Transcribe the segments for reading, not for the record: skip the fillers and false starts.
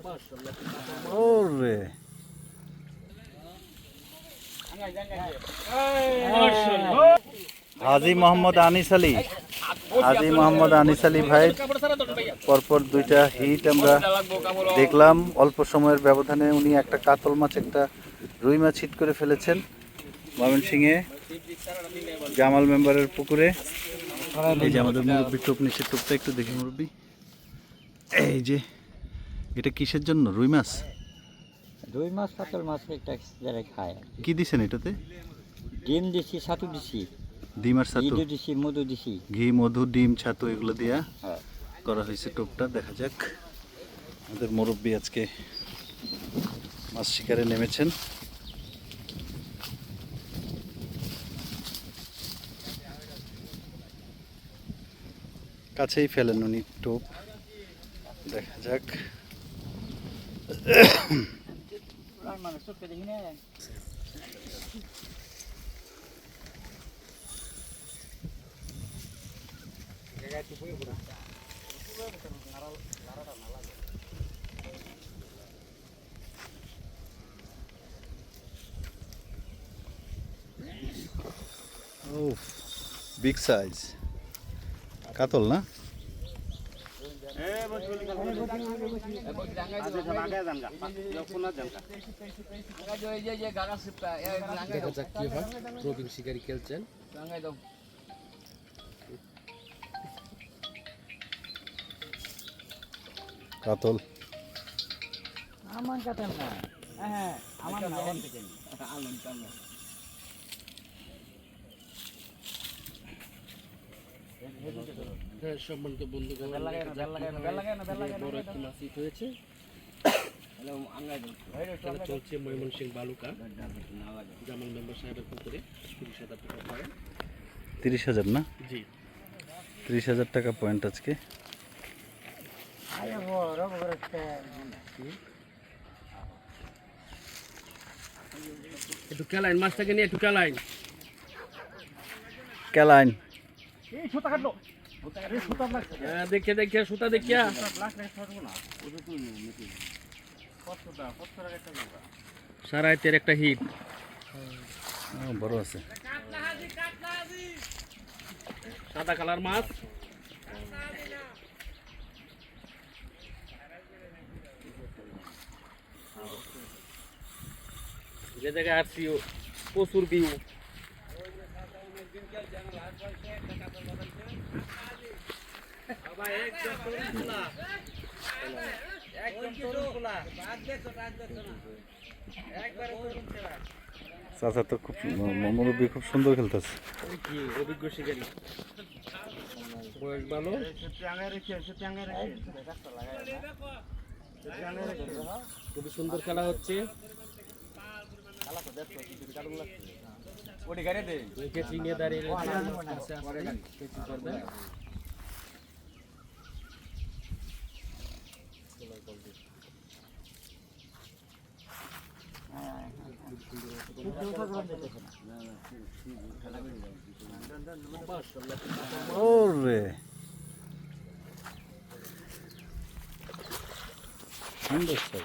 ওরে হাজী মোহাম্মদ আনিস আলী, হাজী মোহাম্মদ আনিস আলী ভাই পরপর দুইটা হিট আমরা দেখলাম। অল্প সময়ের ব্যবধানে উনি একটা কাতল মাছ, একটা রুই মাছ হিট করে ফেলেছেন ময়মনসিংহে জামাল মেম্বারের পুকুরে। এই যে আমাদের মুরব্বী টোপ নিচে, টোপটা একটু দেখি মুরব্বী। এই যে এটা কিসের জন্য? রুই মাছ, রুই মাছ কাতল মাছ একটা যারা খায়। কি দিছেন এটাতে? ডিম দিছি, ছাতু দিছি, ডিম আর ছাতু, ঘি দিছি, মধু দিছি, ঘি মধু ডিম ছাতু এগুলো দিয়া হ্যাঁ করা হয়েছে টোপটা। দেখা যাক, আমাদের মুরব্বী আজকে মাছ শিকারে নেমেছেন। কাছেই ফেলেন উনি টোপ, দেখা যাক। ও বিগ সাইজ কাতল না? প্রবীণ শিকারী খেলছেন। কাতল আমার কাতল না, হ্যাঁ আমার না, হ্যাঁ, সম্মানিত বন্ধুগণ, বড় একটি মাছ হিট হয়েছে। খেলা চলছে ময়মনসিংহ বালুকা জামাল মেম্বার সাহেবের পুকুরে। 30,000 টাকা পয়েন্ট। 30,000 না? জি, 30,000 টাকা পয়েন্ট আজকে। একটু খেলাইন মাছটাকে নিয়ে, একটু খেলাইন। ক্যালাইন দেখে দেখে সুতা দেখিয়া সারাইতের একটা হিট। বড় আছে। সাদা কালার মাছ। যে জায়গায় আসছি প্রচুর ভিউ। চাচা তো খুব মুরব্বী, খুব সুন্দর খেলতেছে। অভিজ্ঞ শিকারী, বয়স ভালো। খুবই সুন্দর খেলা হচ্ছে। নিয়ে দাঁড়িয়ে ওরে সুন্দর সাইজ।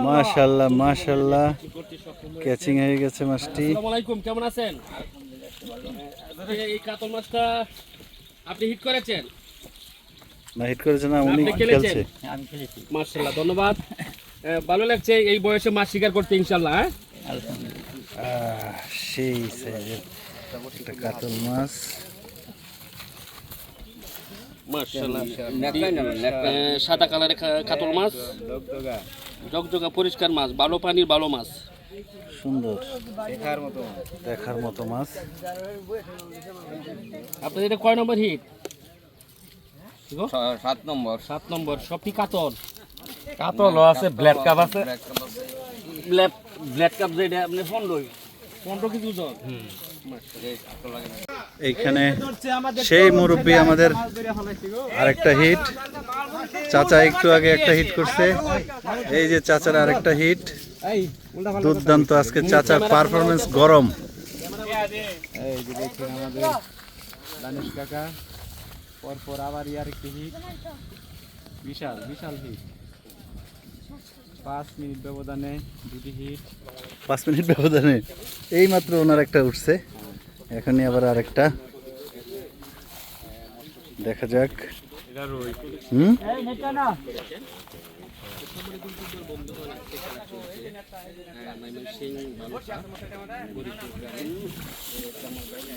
মাশাআল্লাহ মাশাআল্লাহ, ক্যাচিং হয়ে গেছে মাছটি। আসসালামু আলাইকুম, কেমন আছেন? এই কাতল মাছটা আপনি হিট করেছেন না? হিট করেছে না, উনি আপনি খেলেছেন? খেলছে। আমি খেলেছি। মাশাআল্লাহ, ধন্যবাদ। ভালো লাগছে এই বয়সে মাছ শিকার করতে, ইনশাআল্লাহ। সেই সাইজের একটা কাতল মাছ। মাশাআল্লাহ, সাদা কালারের কাতল মাছ, জগজগা পরিষ্কার মাছ, ভালো পানির ভালো মাছ, সুন্দর দেখার মতো মাছ। আপনাদের এটা কয় নম্বর হিট? 7 নম্বর। 7 নম্বর। সবটি কাতল। কাতলও আছে, ব্ল্যাক কাপ আছে। ব্ল্যাক কাপ যেটা আপনি 15 কেজি ওজন। এইখানে সেই মুরব্বী আমাদের আরেকটা হিট। চাচা একটু আগে একটা হিট করছে, এই যে চাচার আরেকটা হিট। এই উল্টা পাল্টা দুর্দান্ত আজকে চাচার পারফরমেন্স গরম। এই যে দেখছেন আমাদের দানিশ কাকা পরপর আবার ইয়ার একটি হিট, বিশাল বিশাল হিট, 5 মিনিট ব্যবধানে দুটি হিট। 5 মিনিট ব্যবধানে এই মাত্র ওনার একটা উঠছে, এখনই আবার আরেকটা দেখা যাক। হুম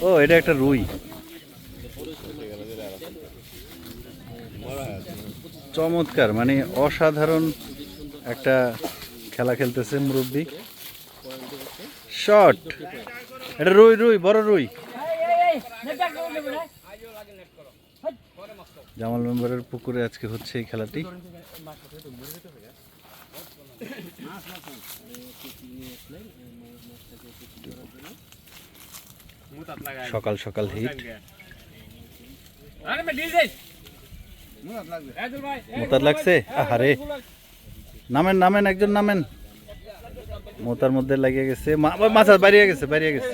ও এটা একটা রুই, চমৎকার, মানে অসাধারণ একটা খেলা খেলতেছে মুরব্বী। শট, এটা রুই, রুই বড় রুই। জামাল মেম্বারের পুকুরে আজকে হচ্ছে এই খেলাটি। সকাল সকাল হিট, মোতার লাগছে। আহারে নামেন নামেন, একজন নামেন, মোতার মধ্যে লাগিয়ে গেছে, মাছ বাড়িয়ে গেছে, বাড়িয়ে গেছে।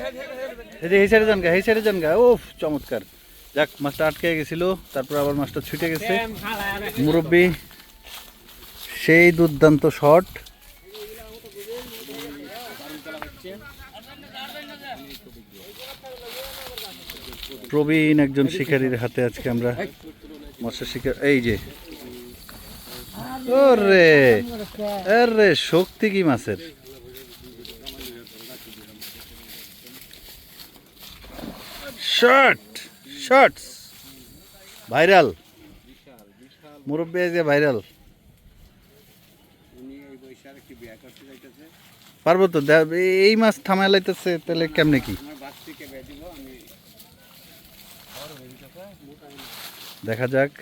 এই যে এই সাইডে যান গা, এই সাইডে যান গা। ওফ চমৎকার, যাক মাছটা আটকে গেছিল, তারপর আবার মাছটা ছুটে গেছে। মুরব্বী সেই দুর্দান্ত শট। প্রবীণ একজন শিকারীর হাতে আজকে আমরা মৎস্য শিকার। এই যে ওরে আরে শক্তি কি মাছের। শট, শটস ভাইরাল, মুরব্বী আজকে ভাইরাল। পারবো তো, এই মাছ থামায় লাইতেছে, তাহলে কেমনে কি দেখা যাক।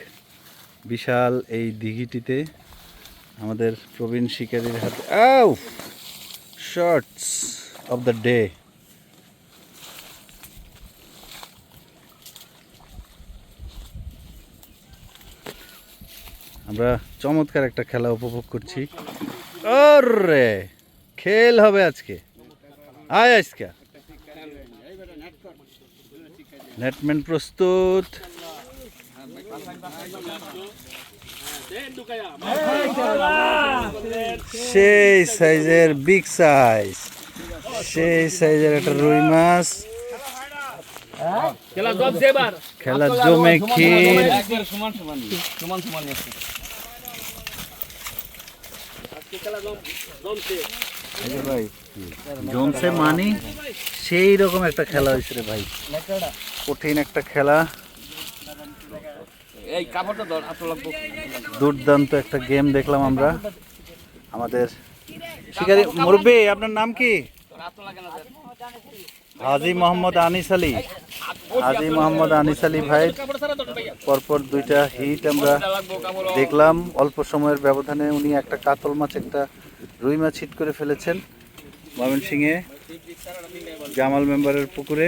বিশাল এই দিঘিটিতে আমাদের প্রবীণ শিকারীর হাতে আউ শটস অফ দ্য ডে। আমরা চমৎকার একটা খেলা উপভোগ করছি। ওরে খেল হবে আজকে, আয় আজকে নেটম্যান প্রস্তুত। সেই সাইজের বিগ সাইজ, সেই সাইজের একটা রুই মাছ। খেলা জমে ক্ষীর। ভাই জমছে মানি সেই রকম একটা খেলা হয়েছে রে ভাই, কঠিন একটা খেলা, দুর্দান্ত একটা গেম দেখলাম আমরা। আমাদের শিকারী মুরব্বী, আপনার নাম কি? হাজী মোহাম্মদ আনিস আলী। হাজী মোহাম্মদ আনিস আলী ভাই পরপর দুইটা হিট আমরা দেখলাম। অল্প সময়ের ব্যবধানে উনি একটা কাতল মাছ, একটা রুই মাছ হিট করে ফেলেছেন ময়মনসিংহে জামাল মেম্বারের পুকুরে।